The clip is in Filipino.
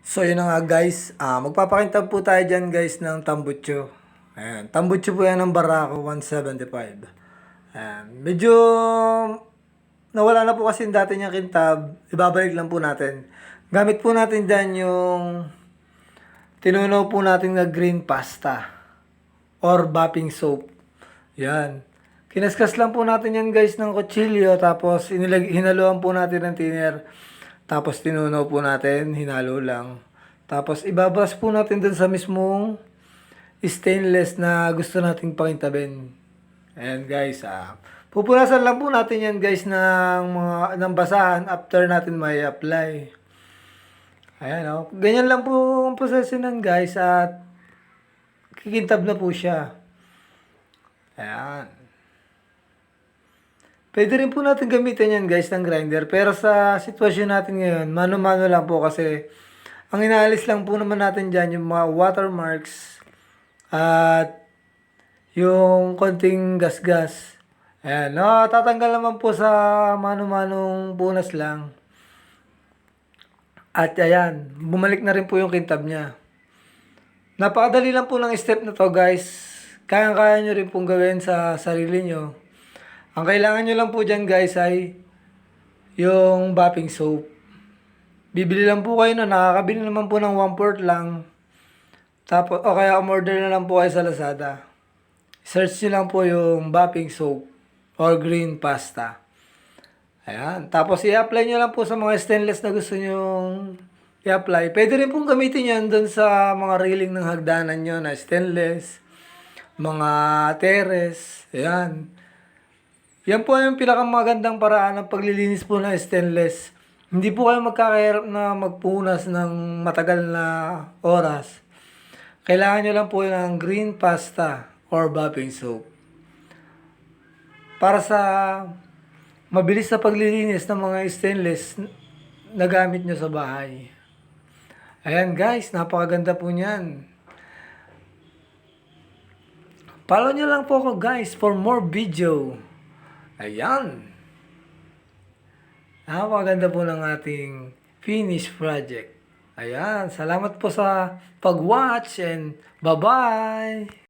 So yun na nga guys, magpapakintab po tayo dyan guys ng tambutso. Ayan, tambutso po yan ng Barako 175. Ayan, medyo nawala na po kasi yung dati niyang kintab, ibabalik lang po natin. Gamit po natin dyan yung tinunaw po natin na green pasta or bapping soap. Yan. Kinaskas lang po natin yan guys ng kutsilyo tapos hinaluan po natin ng thinner. Tapos tinunaw po natin, hinalo lang. Tapos ibabas po natin dun sa mismong stainless na gusto nating pakintabin. Ayan guys, pupunasan lang po natin yan guys ng basahan after natin may apply. Ayan ganyan lang po ang proseso ng guys at kikintab na po siya. Ayan. Pwede rin po natin gamitin yan guys ng grinder. Pero sa sitwasyon natin ngayon, mano-mano lang po kasi ang inaalis lang po naman natin dyan yung mga watermarks at yung konting gas-gas. Ayan. Tatanggal naman po sa mano-manong punas lang. At ayan, bumalik na rin po yung kintab niya. Napakadali lang po ng step na to guys. Kayang-kaya nyo rin pong gawin sa sarili nyo. Ang kailangan nyo lang po dyan guys ay yung bapping soap. Bibili lang po kayo na nakakabili naman po ng 1/4 lang. Tapos, o kaya umorder na lang po kayo sa Lazada. Search nyo lang po yung bapping soap or green pasta. Ayan. Tapos i-apply nyo lang po sa mga stainless na gusto nyo i-apply. Pwede rin pong gamitin yan dun sa mga railing ng hagdanan nyo na stainless, mga teres. Ayan. Yan po yung pinakamagandang paraan ng paglilinis po ng stainless. Hindi po kayo magkakahirap na magpunas ng matagal na oras. Kailangan nyo lang po ng green pasta or bapping soap. Para sa mabilis na paglilinis ng mga stainless na gamit nyo sa bahay. Ayan guys, napakaganda po niyan. Follow nyo lang po ako guys for more video. Ayan. Napakaganda po ng ating finished project. Ayan. Salamat po sa pag-watch and bye-bye.